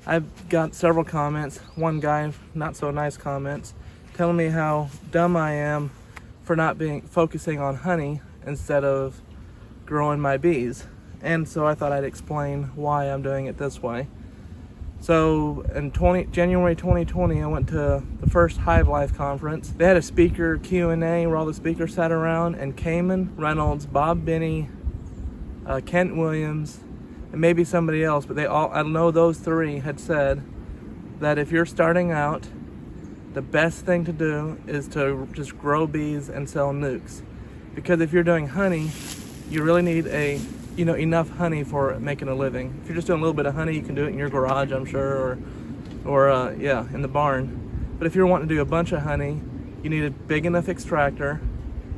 I've got several comments, one guy, not so nice comments, telling me how dumb I am for not focusing on honey instead of growing my bees. And so I thought I'd explain why I'm doing it this way. So in January 2020, I went to the first Hive Life conference. They had a speaker Q&A where all the speakers sat around, and Cayman Reynolds, Bob Binney, Kent Williams, and maybe somebody else, but I know those three had said that if you're starting out, the best thing to do is to just grow bees and sell nukes. Because if you're doing honey, you really need enough honey for making a living. If you're just doing a little bit of honey, you can do it in your garage, I'm sure, or in the barn. But if you're wanting to do a bunch of honey, you need a big enough extractor.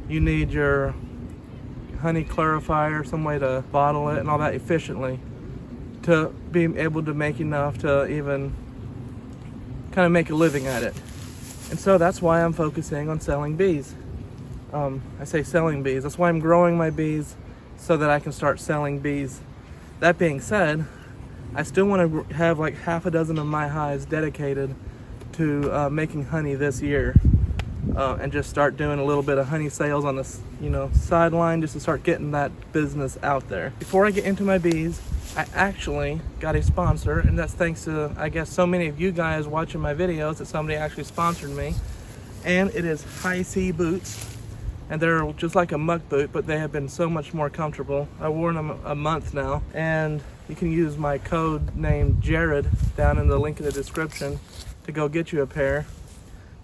You need your honey clarifier, some way to bottle it and all that efficiently to be able to make enough to even kind of make a living at it. And so that's why I'm focusing on selling bees. I say selling bees. That's why I'm growing my bees, so that I can start selling bees. That being said, I still want to have like half a dozen of my hives dedicated to making honey this year, and just start doing a little bit of honey sales on the sideline, just to start getting that business out there. Before I get into my bees, I actually got a sponsor, and that's thanks to, I guess, so many of you guys watching my videos that somebody actually sponsored me. And it is High Sea boots. And they're just like a muck boot, but they have been so much more comfortable. I've worn them a month now, and you can use my code named Jared down in the link in the description to go get you a pair.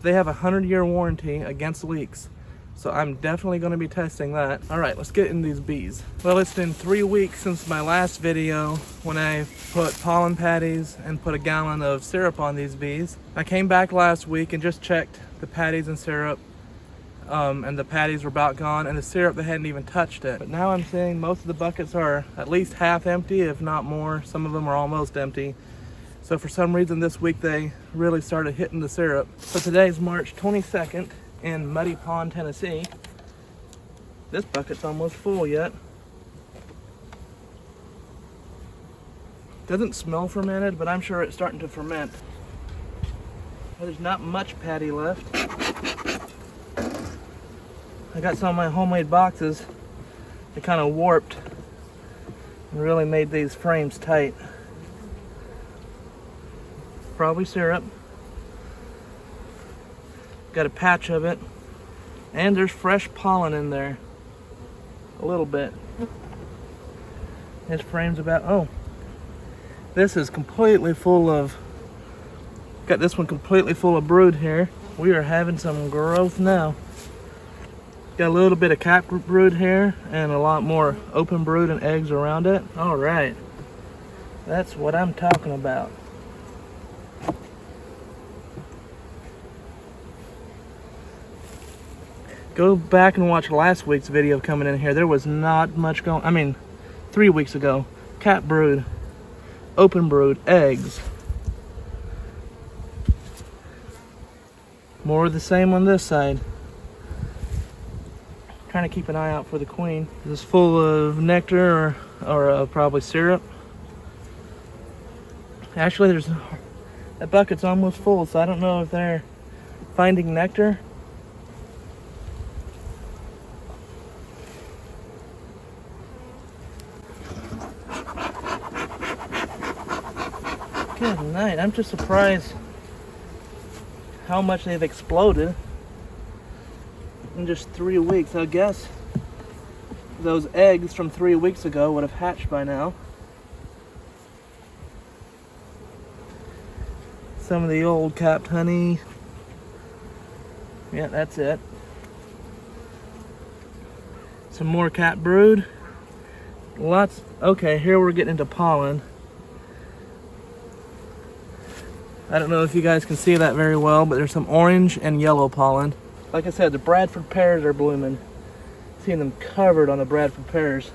They have a 100-year warranty against leaks, so I'm definitely going to be testing that. All right, let's get in these bees. Well, it's been 3 weeks since my last video when I put pollen patties and put a gallon of syrup on these bees. I came back last week and just checked the patties and syrup. And the patties were about gone, and the syrup, they hadn't even touched it. But now I'm seeing most of the buckets are at least half empty, if not more. Some of them are almost empty. So for some reason this week they really started hitting the syrup. So today's March 22nd in Muddy Pond, Tennessee. This bucket's almost full yet. Doesn't smell fermented, but I'm sure it's starting to ferment. There's not much patty left. I got some of my homemade boxes. They kind of warped and really made these frames tight. Probably syrup. Got a patch of it. And there's fresh pollen in there. A little bit. This frame's about, this is completely full of, got this one completely full of brood here. We are having some growth now. Got a little bit of cap brood here and a lot more open brood and eggs around it. All right, that's what I'm talking about. Go back and watch last week's video coming in here. There was not much going, 3 weeks ago. Cap brood, open brood, eggs. More of the same on this side. Trying to keep an eye out for the queen. This is full of nectar or probably syrup. Actually, that bucket's almost full, so I don't know if they're finding nectar. Good night. I'm just surprised how much they've exploded in just 3 weeks. I guess those eggs from 3 weeks ago would have hatched by now. Some of the old capped honey. Yeah, that's it. Some more capped brood. Lots. Okay, here we're getting into pollen. I don't know if you guys can see that very well, but there's some orange and yellow pollen. Like I said, the Bradford pears are blooming. Seeing them covered on the Bradford pears.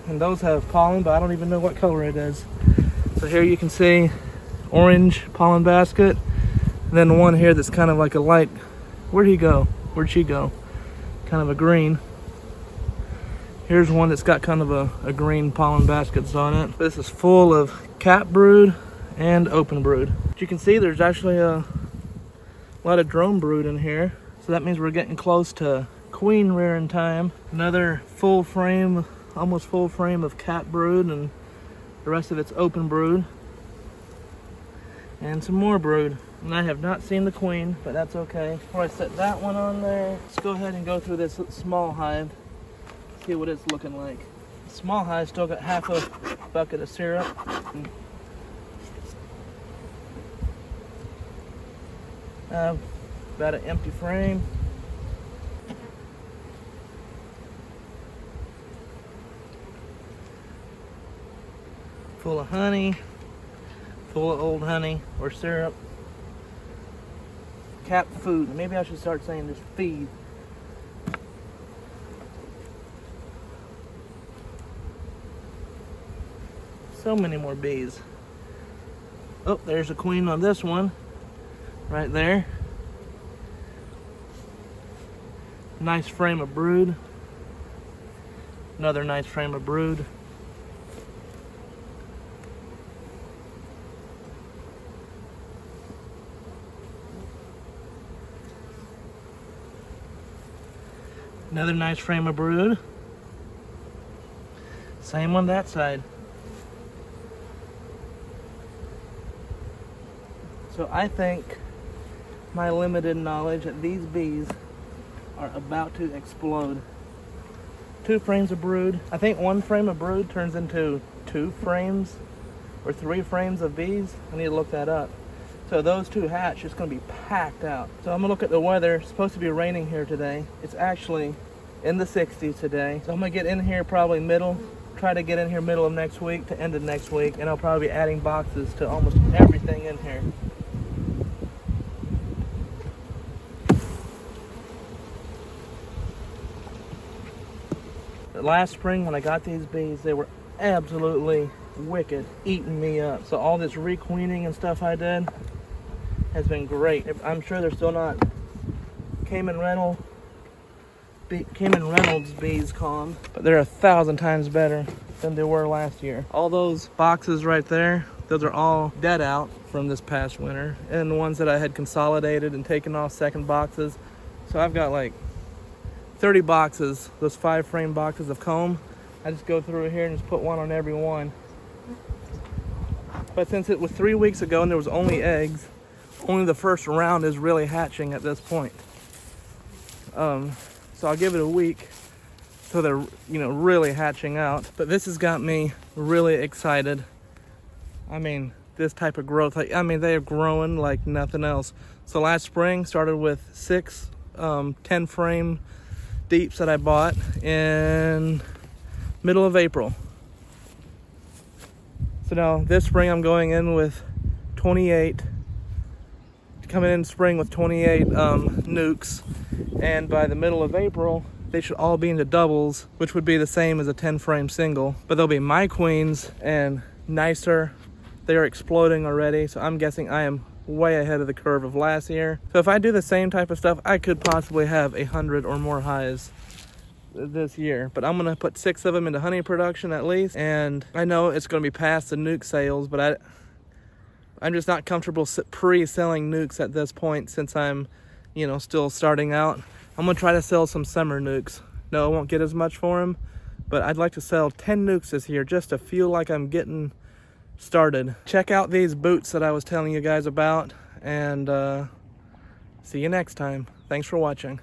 And those have pollen, but I don't even know what color it is. So here you can see orange pollen basket. And then one here that's kind of like a light, where'd he go? Where'd she go? Kind of a green. Here's one that's got kind of a green pollen baskets on it. This is full of cap brood and open brood. As you can see, there's actually a lot of drone brood in here. So that means we're getting close to queen rearing time. Another full frame, almost full frame of cap brood, and the rest of it's open brood. And some more brood. And I have not seen the queen, but that's okay. Before I set that one on there, let's go ahead and go through this small hive, see what it's looking like. The small hive still got half a bucket of syrup. About an empty frame. Full of honey, full of old honey or syrup. Capped food. Maybe I should start saying just feed. So many more bees. Oh, there's a queen on this one. Right there. Nice frame of brood. Another nice frame of brood. Another nice frame of brood. Same on that side. So I think my limited knowledge that these bees are about to explode. 2 frames of brood. I think 1 frame of brood turns into 2 frames or 3 frames of bees. I need to look that up. So those 2 hatch, it's going to be packed out. So I'm going to look at the weather. It's supposed to be raining here today. It's actually in the 60s today. So I'm going to get in here probably try to get in here middle of next week to end of next week. And I'll probably be adding boxes to almost everything in here. Last spring when I got these bees, they were absolutely wicked, eating me up. So all this requeening and stuff I did has been great. I'm sure they're still not Cayman Reynolds bees calm, but they're 1,000 times better than they were last year. All those boxes right there, those are all dead out from this past winter, and the ones that I had consolidated and taken off second boxes. So I've got like 30 boxes, those 5 frame boxes of comb. I just go through here and just put one on every one. But since it was 3 weeks ago and there was only eggs, only the first round is really hatching at this point. So I'll give it a week so they're, really hatching out. But this has got me really excited. I mean, this type of growth, they are growing like nothing else. So last spring started with 6 10 frame deeps that I bought in middle of April. So now this spring I'm going in with 28, coming in spring with 28 nukes, and by the middle of April they should all be into doubles, which would be the same as a 10 frame single, but they'll be my queens and nicer. They are exploding already, so I'm guessing I am way ahead of the curve of last year. So if I do the same type of stuff, I could possibly have 100 or more hives this year. But I'm gonna put 6 of them into honey production at least, and I know it's gonna be past the nuke sales, but I'm just not comfortable pre-selling nukes at this point since I'm still starting out. I'm gonna try to sell some summer nukes. No, I won't get as much for them, but I'd like to sell 10 nukes this year just to feel like I'm getting started. Check out these boots that I was telling you guys about, and see you next time. Thanks for watching.